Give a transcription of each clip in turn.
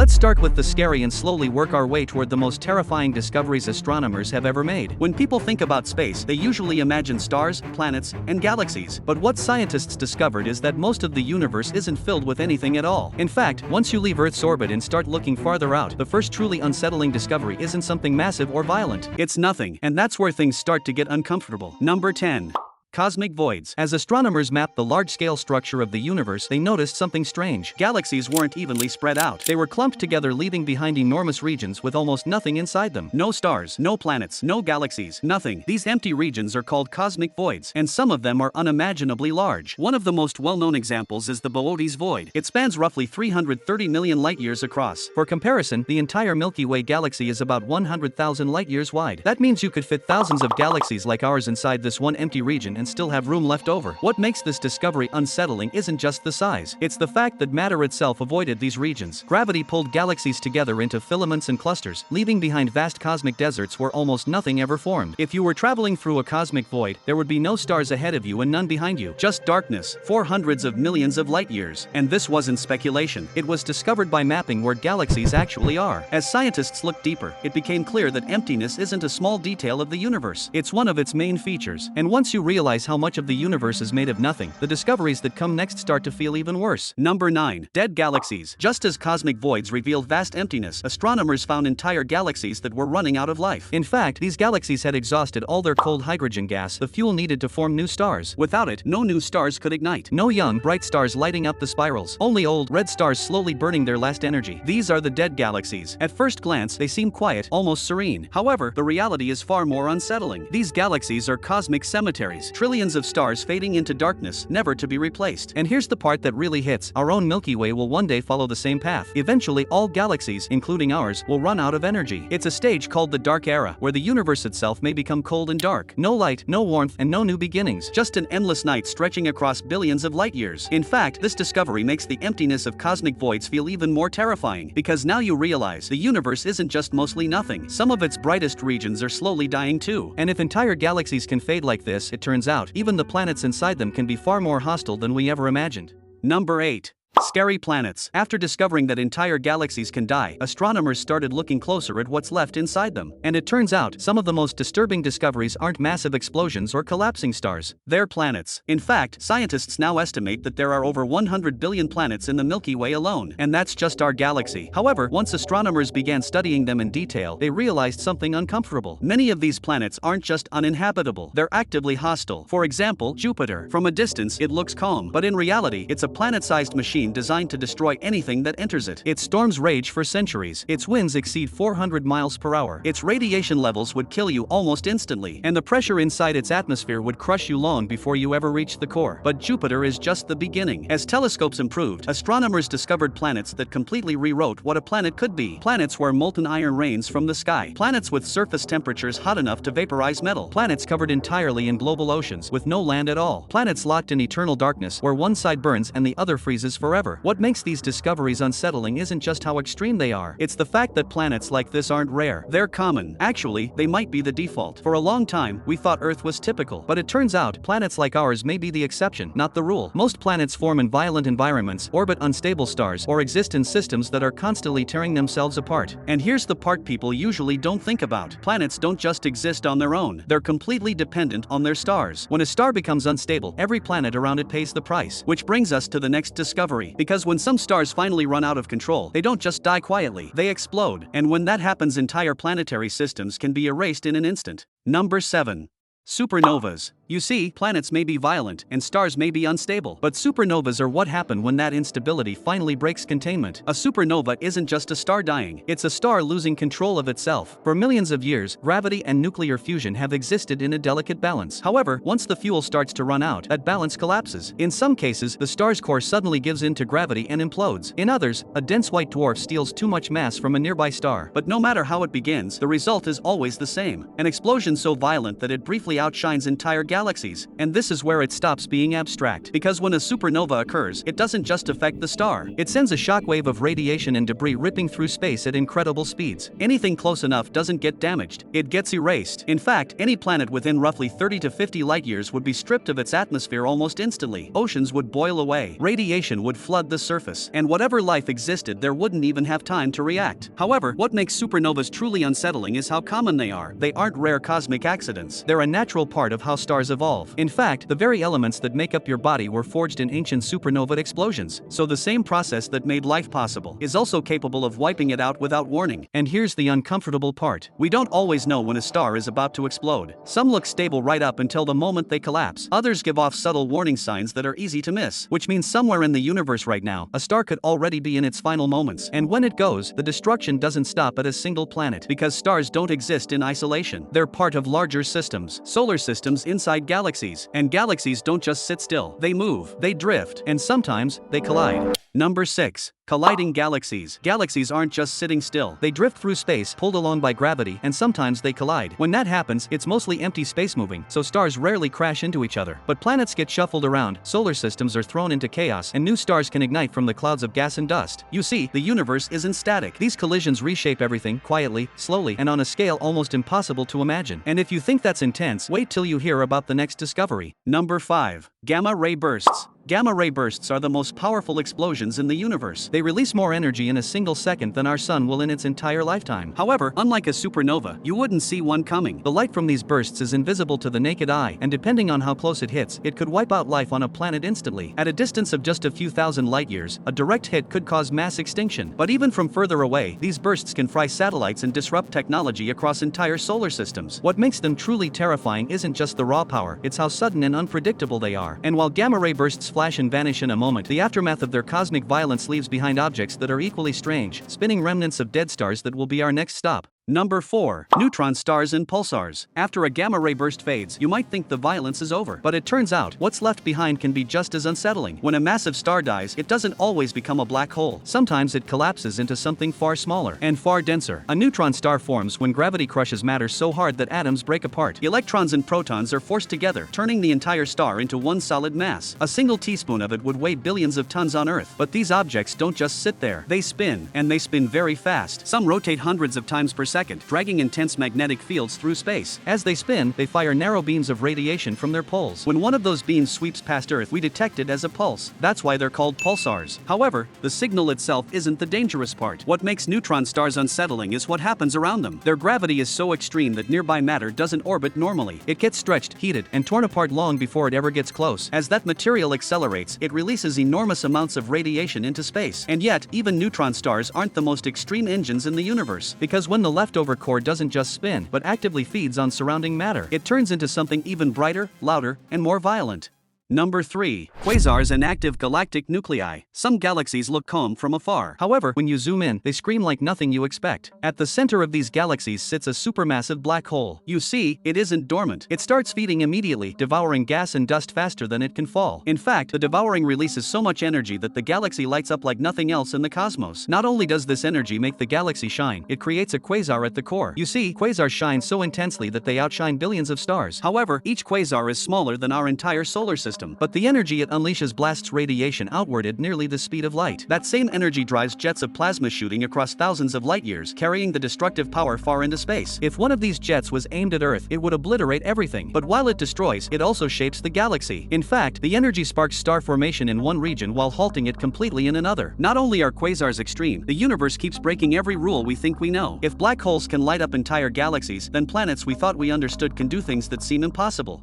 Let's start with the scary and slowly work our way toward the most terrifying discoveries astronomers have ever made. When people think about space, they usually imagine stars, planets, and galaxies. But what scientists discovered is that most of the universe isn't filled with anything at all. In fact, once you leave Earth's orbit and start looking farther out, the first truly unsettling discovery isn't something massive or violent. It's nothing, and that's where things start to get uncomfortable. Number 10. Cosmic voids. As astronomers mapped the large-scale structure of the universe, they noticed something strange. Galaxies weren't evenly spread out. They were clumped together, leaving behind enormous regions with almost nothing inside them. No stars, no planets, no galaxies, nothing. These empty regions are called cosmic voids, and some of them are unimaginably large. One of the most well-known examples is the Devours void. It spans roughly 330 million light-years across. For comparison, the entire Milky Way galaxy is about 100,000 light-years wide. That means you could fit thousands of galaxies like ours inside this one empty region and still have room left over. What makes this discovery unsettling isn't just the size. It's the fact that matter itself avoided these regions. Gravity pulled galaxies together into filaments and clusters, leaving behind vast cosmic deserts where almost nothing ever formed. If you were traveling through a cosmic void, there would be no stars ahead of you and none behind you. Just darkness, for hundreds of millions of light years. And this wasn't speculation. It was discovered by mapping where galaxies actually are. As scientists looked deeper, it became clear that emptiness isn't a small detail of the universe. It's one of its main features. And once you realize how much of the universe is made of nothing, the discoveries that come next start to feel even worse. Number 9. Dead galaxies. Just as cosmic voids revealed vast emptiness, astronomers found entire galaxies that were running out of life. In fact, these galaxies had exhausted all their cold hydrogen gas, the fuel needed to form new stars. Without it, no new stars could ignite. No young, bright stars lighting up the spirals. Only old, red stars slowly burning their last energy. These are the dead galaxies. At first glance, they seem quiet, almost serene. However, the reality is far more unsettling. These galaxies are cosmic cemeteries. Trillions of stars fading into darkness, never to be replaced. And here's the part that really hits. Our own Milky Way will one day follow the same path. Eventually, all galaxies, including ours, will run out of energy. It's a stage called the dark era, where the universe itself may become cold and dark. No light, no warmth, and no new beginnings. Just an endless night stretching across billions of light years. In fact, this discovery makes the emptiness of cosmic voids feel even more terrifying, because now you realize the universe isn't just mostly nothing. Some of its brightest regions are slowly dying too. And if entire galaxies can fade like this, it turns out, even the planets inside them can be far more hostile than we ever imagined. Number 8. Scary planets. After discovering that entire galaxies can die, astronomers started looking closer at what's left inside them. And it turns out, some of the most disturbing discoveries aren't massive explosions or collapsing stars. They're planets. In fact, scientists now estimate that there are over 100 billion planets in the Milky Way alone. And that's just our galaxy. However, once astronomers began studying them in detail, they realized something uncomfortable. Many of these planets aren't just uninhabitable, they're actively hostile. For example, Jupiter. From a distance, it looks calm, but in reality, it's a planet-sized machine designed to destroy anything that enters it. Its storms rage for centuries. Its winds exceed 400 miles per hour. Its radiation levels would kill you almost instantly, and the pressure inside its atmosphere would crush you long before you ever reach the core. But Jupiter is just the beginning. As telescopes improved, astronomers discovered planets that completely rewrote what a planet could be. Planets where molten iron rains from the sky. Planets with surface temperatures hot enough to vaporize metal. Planets covered entirely in global oceans with no land at all. Planets locked in eternal darkness where one side burns and the other freezes forever. What makes these discoveries unsettling isn't just how extreme they are. It's the fact that planets like this aren't rare. They're common. Actually, they might be the default. For a long time, we thought Earth was typical. But it turns out, planets like ours may be the exception, not the rule. Most planets form in violent environments, orbit unstable stars, or exist in systems that are constantly tearing themselves apart. And here's the part people usually don't think about. Planets don't just exist on their own. They're completely dependent on their stars. When a star becomes unstable, every planet around it pays the price. Which brings us to the next discovery. Because when some stars finally run out of control, they don't just die quietly, they explode. And when that happens, entire planetary systems can be erased in an instant. Number 7. Supernovas. You see, planets may be violent, and stars may be unstable, but supernovas are what happen when that instability finally breaks containment. A supernova isn't just a star dying, it's a star losing control of itself. For millions of years, gravity and nuclear fusion have existed in a delicate balance. However, once the fuel starts to run out, that balance collapses. In some cases, the star's core suddenly gives in to gravity and implodes. In others, a dense white dwarf steals too much mass from a nearby star. But no matter how it begins, the result is always the same. An explosion so violent that it briefly actually outshines entire galaxies, and this is where it stops being abstract. Because when a supernova occurs, it doesn't just affect the star. It sends a shockwave of radiation and debris ripping through space at incredible speeds. Anything close enough doesn't get damaged, it gets erased. In fact, any planet within roughly 30 to 50 light-years would be stripped of its atmosphere almost instantly. Oceans would boil away, radiation would flood the surface, and whatever life existed there wouldn't even have time to react. However, what makes supernovas truly unsettling is how common they are. They aren't rare cosmic accidents. They're a natural part of how stars evolve. In fact, the very elements that make up your body were forged in ancient supernova explosions. So the same process that made life possible is also capable of wiping it out without warning. And here's the uncomfortable part. We don't always know when a star is about to explode. Some look stable right up until the moment they collapse. Others give off subtle warning signs that are easy to miss, which means somewhere in the universe right now, a star could already be in its final moments. And when it goes, the destruction doesn't stop at a single planet, because stars don't exist in isolation. They're part of larger systems, solar systems inside galaxies. And galaxies don't just sit still. They move, they drift, and sometimes they collide. Number 6. Colliding galaxies. Galaxies aren't just sitting still. They drift through space, pulled along by gravity, and sometimes they collide. When that happens, it's mostly empty space moving, so stars rarely crash into each other. But planets get shuffled around, solar systems are thrown into chaos, and new stars can ignite from the clouds of gas and dust. You see, the universe isn't static. These collisions reshape everything, quietly, slowly, and on a scale almost impossible to imagine. And if you think that's intense, wait till you hear about the next discovery. Number 5. Gamma-ray bursts. Gamma-ray bursts are the most powerful explosions in the universe. They release more energy in a single second than our sun will in its entire lifetime. However, unlike a supernova, you wouldn't see one coming. The light from these bursts is invisible to the naked eye, and depending on how close it hits, it could wipe out life on a planet instantly. At a distance of just a few thousand light-years, a direct hit could cause mass extinction. But even from further away, these bursts can fry satellites and disrupt technology across entire solar systems. What makes them truly terrifying isn't just the raw power, it's how sudden and unpredictable they are. And while gamma-ray bursts flash and vanish in a moment, the aftermath of their cosmic violence leaves behind objects that are equally strange, spinning remnants of dead stars that will be our next stop. Number 4. Neutron stars and pulsars. After a gamma-ray burst fades, you might think the violence is over. But it turns out, what's left behind can be just as unsettling. When a massive star dies, it doesn't always become a black hole. Sometimes it collapses into something far smaller and far denser. A neutron star forms when gravity crushes matter so hard that atoms break apart. Electrons and protons are forced together, turning the entire star into one solid mass. A single teaspoon of it would weigh billions of tons on Earth. But these objects don't just sit there. They spin, and they spin very fast. Some rotate hundreds of times per second, dragging intense magnetic fields through space. As they spin, they fire narrow beams of radiation from their poles. When one of those beams sweeps past Earth, we detect it as a pulse. That's why they're called pulsars. However, the signal itself isn't the dangerous part. What makes neutron stars unsettling is what happens around them. Their gravity is so extreme that nearby matter doesn't orbit normally. It gets stretched, heated, and torn apart long before it ever gets close. As that material accelerates, it releases enormous amounts of radiation into space. And yet, even neutron stars aren't the most extreme engines in the universe. Because when the leftover core doesn't just spin, but actively feeds on surrounding matter, it turns into something even brighter, louder, and more violent. Number 3. Quasars and active galactic nuclei. Some galaxies look calm from afar. However, when you zoom in, they scream like nothing you expect. At the center of these galaxies sits a supermassive black hole. You see, it isn't dormant. It starts feeding immediately, devouring gas and dust faster than it can fall. In fact, the devouring releases so much energy that the galaxy lights up like nothing else in the cosmos. Not only does this energy make the galaxy shine, it creates a quasar at the core. You see, quasars shine so intensely that they outshine billions of stars. However, each quasar is smaller than our entire solar system. But the energy it unleashes blasts radiation outward at nearly the speed of light. That same energy drives jets of plasma shooting across thousands of light-years, carrying the destructive power far into space. If one of these jets was aimed at Earth, it would obliterate everything. But while it destroys, it also shapes the galaxy. In fact, the energy sparks star formation in one region while halting it completely in another. Not only are quasars extreme, the universe keeps breaking every rule we think we know. If black holes can light up entire galaxies, then planets we thought we understood can do things that seem impossible.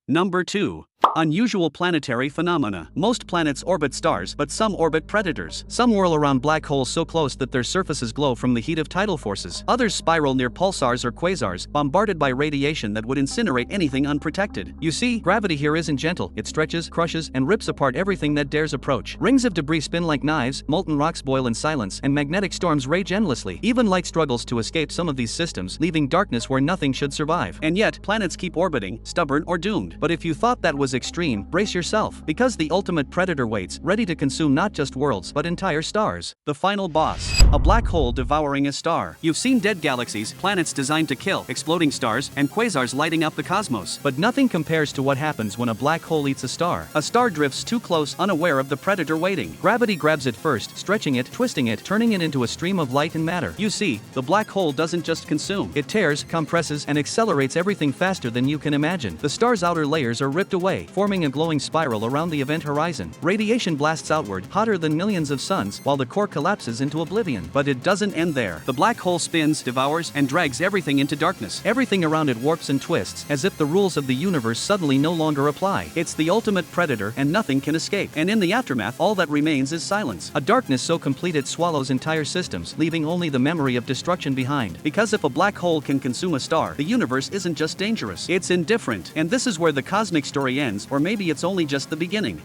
Number 2. Unusual planetary phenomena. Most planets orbit stars, but some orbit predators. Some whirl around black holes so close that their surfaces glow from the heat of tidal forces. Others spiral near pulsars or quasars, bombarded by radiation that would incinerate anything unprotected. You see, gravity here isn't gentle. It stretches, crushes, and rips apart everything that dares approach. Rings of debris spin like knives, molten rocks boil in silence, and magnetic storms rage endlessly. Even light struggles to escape some of these systems, leaving darkness where nothing should survive. And yet, planets keep orbiting, stubborn or doomed. But if you thought that was extreme, brace yourself, because the ultimate predator waits, ready to consume not just worlds but entire stars. The final boss. A black hole devouring a star. You've seen dead galaxies, planets designed to kill, exploding stars, and quasars lighting up the cosmos. But nothing compares to what happens when a black hole eats a star. A star drifts too close, unaware of the predator waiting. Gravity grabs it first, stretching it, twisting it, turning it into a stream of light and matter. You see, the black hole doesn't just consume. It tears, compresses, and accelerates everything faster than you can imagine. The star's outer layers are ripped away, forming a glowing spiral around the event horizon. Radiation blasts outward, hotter than millions of suns, while the core collapses into oblivion. But it doesn't end there. The black hole spins, devours, and drags everything into darkness. Everything around it warps and twists, as if the rules of the universe suddenly no longer apply. It's the ultimate predator, and nothing can escape. And in the aftermath, all that remains is silence. A darkness so complete it swallows entire systems, leaving only the memory of destruction behind. Because if a black hole can consume a star, the universe isn't just dangerous, it's indifferent. And this is where the cosmic story ends, or maybe it's only just the beginning.